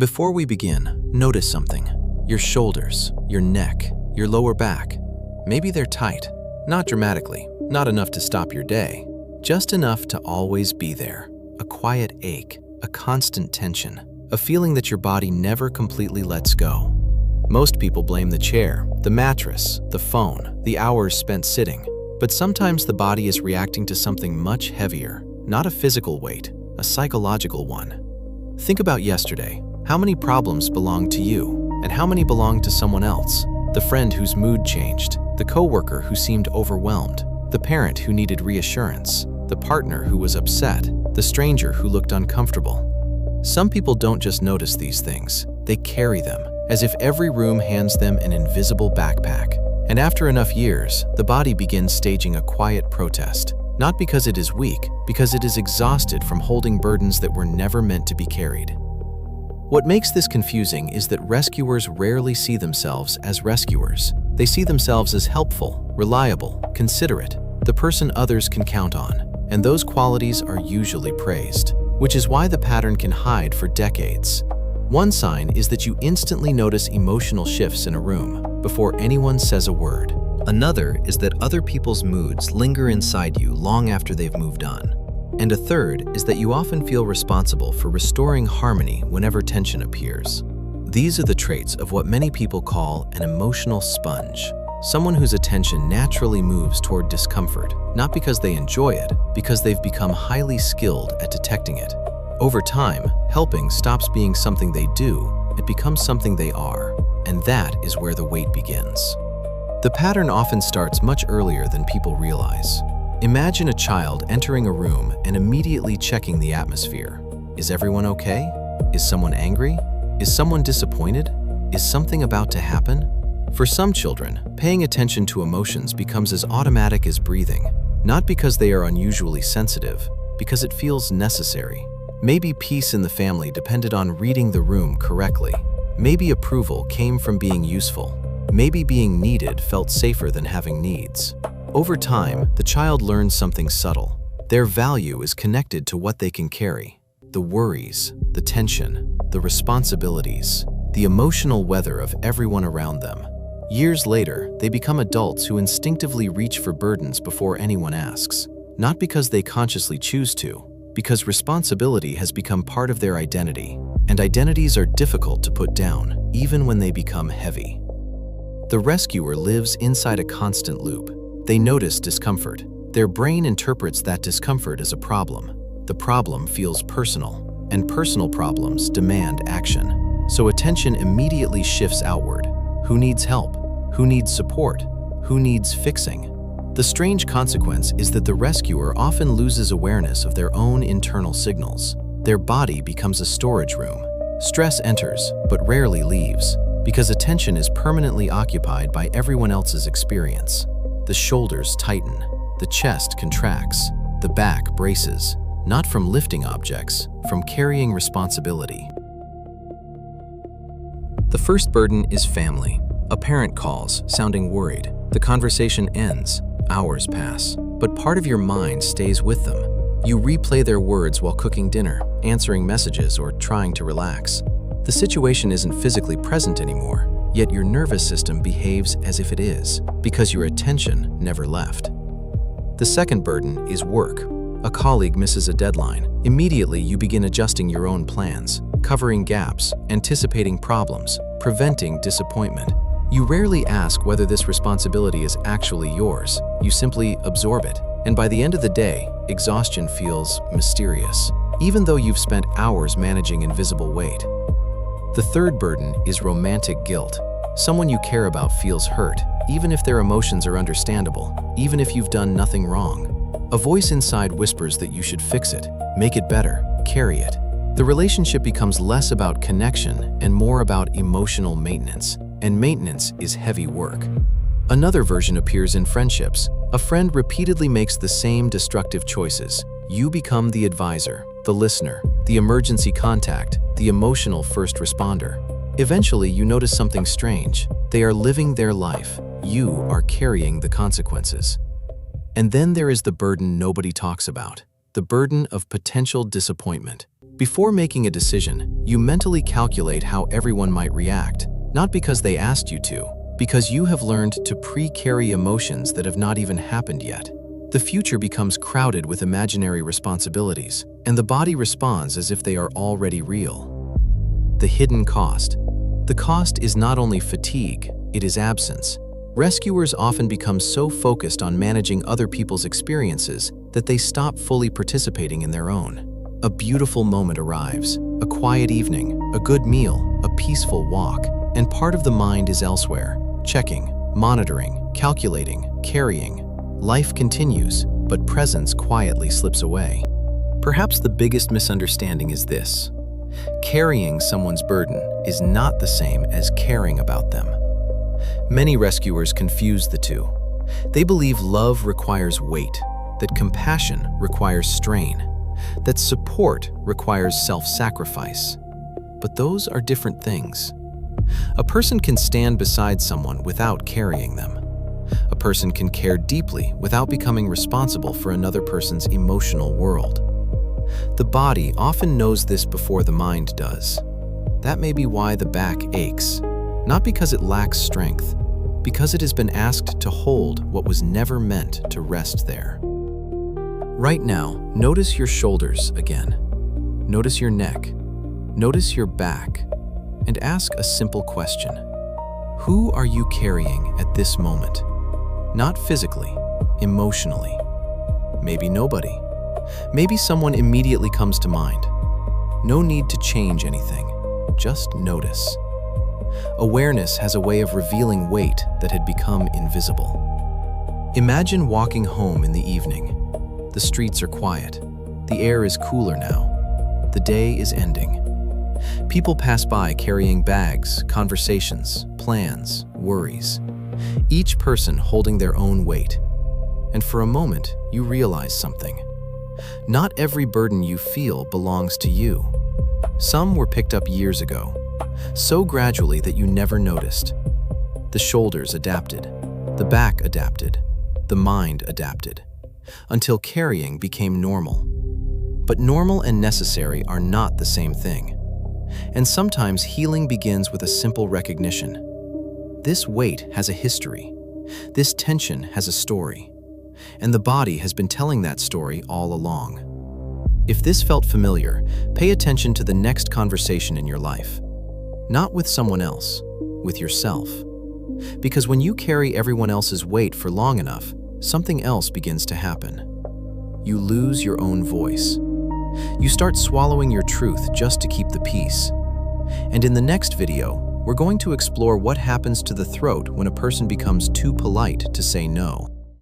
Before we begin, notice something. Your shoulders, your neck, your lower back. Maybe they're tight, not dramatically, not enough to stop your day, just enough to always be there. A quiet ache, a constant tension, a feeling that your body never completely lets go. Most people blame the chair, the mattress, the phone, the hours spent sitting. But sometimes the body is reacting to something much heavier, not a physical weight, a psychological one. Think about yesterday. How many problems belonged to you, and how many belonged to someone else? The friend whose mood changed, the coworker who seemed overwhelmed, the parent who needed reassurance, the partner who was upset, the stranger who looked uncomfortable. Some people don't just notice these things, they carry them, as if every room hands them an invisible backpack. And after enough years, the body begins staging a quiet protest, not because it is weak, because it is exhausted from holding burdens that were never meant to be carried. What makes this confusing is that rescuers rarely see themselves as rescuers. They see themselves as helpful, reliable, considerate, the person others can count on, and those qualities are usually praised, which is why the pattern can hide for decades. One sign is that you instantly notice emotional shifts in a room before anyone says a word. Another is that other people's moods linger inside you long after they've moved on. And a third is that you often feel responsible for restoring harmony whenever tension appears. These are the traits of what many people call an emotional sponge, someone whose attention naturally moves toward discomfort, not because they enjoy it, because they've become highly skilled at detecting it. Over time, helping stops being something they do, it becomes something they are, and that is where the weight begins. The pattern often starts much earlier than people realize. Imagine a child entering a room and immediately checking the atmosphere. Is everyone okay? Is someone angry? Is someone disappointed? Is something about to happen? For some children, paying attention to emotions becomes as automatic as breathing, not because they are unusually sensitive, because it feels necessary. Maybe peace in the family depended on reading the room correctly. Maybe approval came from being useful. Maybe being needed felt safer than having needs. Over time, the child learns something subtle. Their value is connected to what they can carry. The worries, the tension, the responsibilities, the emotional weather of everyone around them. Years later, they become adults who instinctively reach for burdens before anyone asks. Not because they consciously choose to, because responsibility has become part of their identity, and identities are difficult to put down, even when they become heavy. The rescuer lives inside a constant loop. They notice discomfort. Their brain interprets that discomfort as a problem. The problem feels personal, and personal problems demand action. So attention immediately shifts outward. Who needs help? Who needs support? Who needs fixing? The strange consequence is that the rescuer often loses awareness of their own internal signals. Their body becomes a storage room. Stress enters, but rarely leaves, because attention is permanently occupied by everyone else's experience. The shoulders tighten, the chest contracts, the back braces, not from lifting objects, from carrying responsibility. The first burden is family. A parent calls, sounding worried. The conversation ends. Hours pass, but part of your mind stays with them. You replay their words while cooking dinner, answering messages, or trying to relax. The situation isn't physically present anymore, yet your nervous system behaves as if it is, because your attention never left. The second burden is work. A colleague misses a deadline. Immediately, you begin adjusting your own plans, covering gaps, anticipating problems, preventing disappointment. You rarely ask whether this responsibility is actually yours. You simply absorb it. And by the end of the day, exhaustion feels mysterious, even though you've spent hours managing invisible weight. The third burden is romantic guilt. Someone you care about feels hurt, even if their emotions are understandable, even if you've done nothing wrong. A voice inside whispers that you should fix it, make it better, carry it. The relationship becomes less about connection and more about emotional maintenance. And maintenance is heavy work. Another version appears in friendships. A friend repeatedly makes the same destructive choices. You become the advisor, the listener, the emergency contact, the emotional first responder. Eventually, you notice something strange. They are living their life. You are carrying the consequences. And then there is the burden nobody talks about, the burden of potential disappointment. Before making a decision, you mentally calculate how everyone might react, not because they asked you to, because you have learned to pre-carry emotions that have not even happened yet. The future becomes crowded with imaginary responsibilities, and the body responds as if they are already real. The hidden cost. The cost is not only fatigue, it is absence. Rescuers often become so focused on managing other people's experiences that they stop fully participating in their own. A beautiful moment arrives, a quiet evening, a good meal, a peaceful walk, and part of the mind is elsewhere, checking, monitoring, calculating, carrying. Life continues, but presence quietly slips away. Perhaps the biggest misunderstanding is this: carrying someone's burden is not the same as caring about them. Many rescuers confuse the two. They believe love requires weight, that compassion requires strain, that support requires self-sacrifice. But those are different things. A person can stand beside someone without carrying them. A person can care deeply without becoming responsible for another person's emotional world. The body often knows this before the mind does. That may be why the back aches, not because it lacks strength, because it has been asked to hold what was never meant to rest there. Right now, notice your shoulders again. Notice your neck. Notice your back. And ask a simple question. Who are you carrying at this moment? Not physically, emotionally. Maybe nobody. Maybe someone immediately comes to mind. No need to change anything. Just notice. Awareness has a way of revealing weight that had become invisible. Imagine walking home in the evening. The streets are quiet. The air is cooler now. The day is ending. People pass by carrying bags, conversations, plans, worries. Each person holding their own weight. And for a moment, you realize something. Not every burden you feel belongs to you. Some were picked up years ago, so gradually that you never noticed. The shoulders adapted, the back adapted, the mind adapted, until carrying became normal. But normal and necessary are not the same thing. And sometimes healing begins with a simple recognition. This weight has a history. This tension has a story. And the body has been telling that story all along. If this felt familiar, pay attention to the next conversation in your life. Not with someone else, with yourself. Because when you carry everyone else's weight for long enough, something else begins to happen. You lose your own voice. You start swallowing your truth just to keep the peace. And in the next video, we're going to explore what happens to the throat when a person becomes too polite to say no.